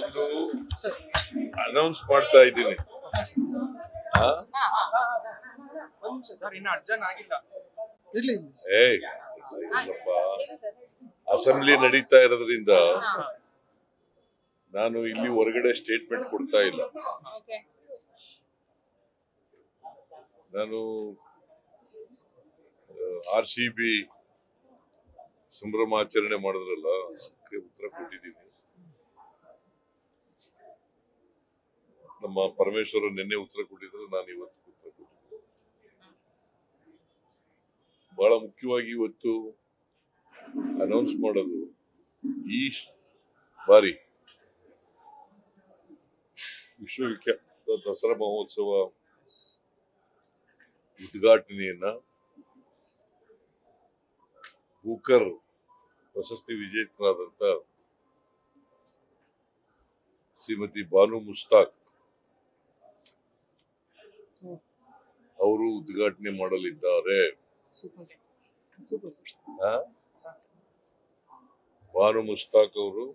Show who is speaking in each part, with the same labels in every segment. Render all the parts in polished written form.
Speaker 1: ಒಂದು ಅನೌನ್ಸ್ ಮಾಡ್ತಾ ಇದ್ದೀನಿ. ಅಸೆಂಬ್ಲಿ ನಡೀತಾ ಇರೋದ್ರಿಂದ ನಾನು ಇಲ್ಲಿ ಹೊರಗಡೆ ಸ್ಟೇಟ್ಮೆಂಟ್ ಕೊಡ್ತಾ ಇಲ್ಲ. ನಾನು RCB ಸಂಭ್ರಮಾಚರಣೆ ಮಾಡಿದ್ರಲ್ಲ, ಅದಕ್ಕೆ ಉತ್ತರ ಕೊಟ್ಟಿದ್ದೀನಿ. ನಮ್ಮ ಪರಮೇಶ್ವರ ನಿನ್ನೆ ಉತ್ತರ ಕೊಟ್ಟಿದ್ರು, ನಾನು ಇವತ್ತು ಉತ್ತರ ಕೊಟ್ಟಿದ್ದೀನಿ. ಬಹಳ ಮುಖ್ಯವಾಗಿ ಇವತ್ತು ಅನೌನ್ಸ್ ಮಾಡೋದು, ಈ ಬಾರಿ ವಿಶ್ವವಿಖ್ಯಾತ ದಸರಾ ಮಹೋತ್ಸವ ಉದ್ಘಾಟನೆಯನ್ನ ಬೂಕರ್ ಪ್ರಶಸ್ತಿ ವಿಜೇತರಾದಂತ ಶ್ರೀಮತಿ ಬಾನು ಮುಸ್ತಾಕ್ ಅವರು ಉದ್ಘಾಟನೆ ಮಾಡಲಿದ್ದಾರೆ. ಬಾನು ಮುಸ್ತಾಕ್ ಅವರು,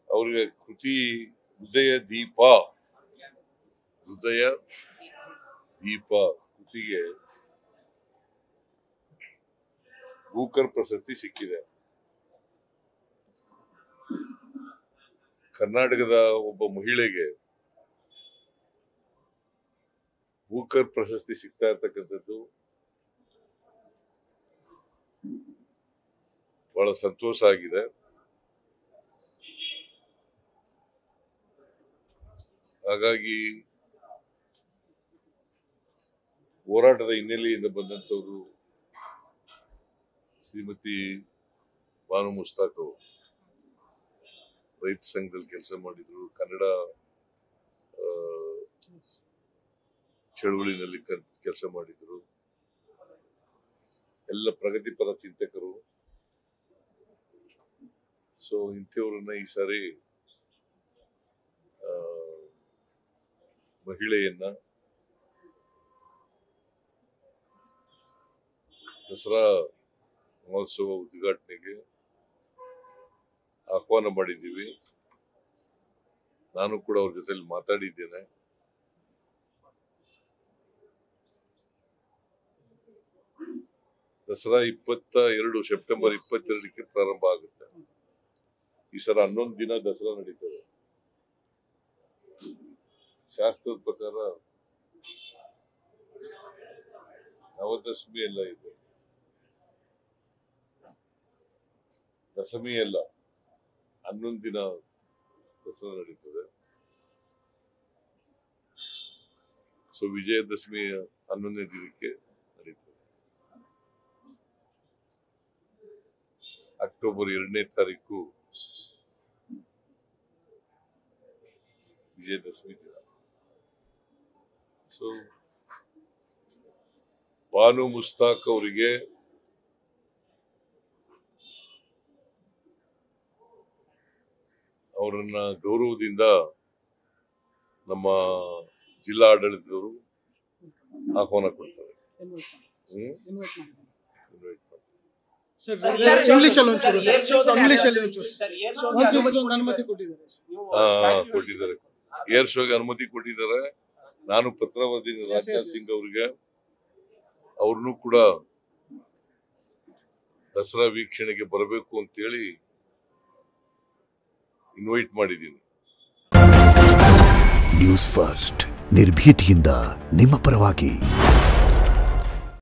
Speaker 1: ಅವರಿಗೆ ಕೃತಿ ಹೃದಯ ದೀಪ ಕೃತಿಗೆ ಬೂಕರ್ ಪ್ರಶಸ್ತಿ ಸಿಕ್ಕಿದೆ. ಕರ್ನಾಟಕದ ಒಬ್ಬ ಮಹಿಳೆಗೆ ಬೂಕರ್ ಪ್ರಶಸ್ತಿ ಸಿಗ್ತಾ ಇರ್ತಕ್ಕಂಥದ್ದು ಬಹಳ ಸಂತೋಷ ಆಗಿದೆ. ಹಾಗಾಗಿ ಹೋರಾಟದ ಹಿನ್ನೆಲೆಯಿಂದ ಬಂದಂತವರು ಶ್ರೀಮತಿ ಬಾನು ಮುಸ್ತಾಕ್ ಅವರು ರೈತ ಸಂಘದಲ್ಲಿ ಕೆಲಸ ಮಾಡಿದ್ರು, ಕನ್ನಡ ಚಳುವಳಿನಲ್ಲಿ ಕೆಲಸ ಮಾಡಿದ್ರು, ಎಲ್ಲ ಪ್ರಗತಿಪರ ಚಿಂತಕರು. ಸೊ ಇಂಥವ್ರನ್ನ ಈ ಸಾರಿ ಮಹಿಳೆಯನ್ನ ದಸರಾ ಮಹೋತ್ಸವ ಉದ್ಘಾಟನೆಗೆ ಆಹ್ವಾನ ಮಾಡಿದ್ದೀವಿ. ನಾನು ಕೂಡ ಅವ್ರ ಜೊತೆಲಿ ಮಾತಾಡಿದ್ದೇನೆ. ದಸರಾ 22 ಸೆಪ್ಟೆಂಬರ್ 22ಕ್ಕೆ ಪ್ರಾರಂಭ ಆಗುತ್ತೆ. ಈ ಸಲ 11 ದಿನ ದಸರಾ ನಡೀತದೆ. ಶಾಸ್ತ್ರದ ಪ್ರಕಾರ ನವದಶಮಿ ಎಲ್ಲ ಇದೆ, ದಶಮಿ ಎಲ್ಲ 11 ದಿನ ದಸರಾ ನಡೀತದೆ. ಸೊ ವಿಜಯದಶಮಿ 11ನೇ ದಿನಕ್ಕೆ ನಡೀತದೆ. ಅಕ್ಟೋಬರ್ 2ನೇ ತಾರೀಕು ವಿಜಯದಶಮಿ ದಿನ. ಸೊ ಬಾನು ಮುಸ್ತಾಕ್ ಅವರಿಗೆ ಅವರನ್ನ ಗೌರವದಿಂದ ನಮ್ಮ ಜಿಲ್ಲಾ ಆಡಳಿತದವರು ಆಹ್ವಾನ ಕೊಡ್ತಾರೆ. ಕೊಟ್ಟಿದ್ದಾರೆ, ಏರ್ ಶೋಗೆ ಅನುಮತಿ ಕೊಟ್ಟಿದ್ದಾರೆ. ನಾನು ಪತ್ರ ಬರೆದಿದ್ದೀನಿ ರಾಜನಾಥ್ ಸಿಂಗ್ ಅವರಿಗೆ, ಅವ್ರನ್ನೂ ಕೂಡ ದಸರಾ ವೀಕ್ಷಣೆಗೆ ಬರಬೇಕು ಅಂತೇಳಿ ಇನ್ವೈಟ್ ಮಾಡಿದ್ದೀನಿ.
Speaker 2: ನ್ಯೂಸ್ ಫಸ್ಟ್, ನಿರ್ಭೀತಿಯಿಂದ ನಿಮ್ಮ ಪರವಾಗಿ.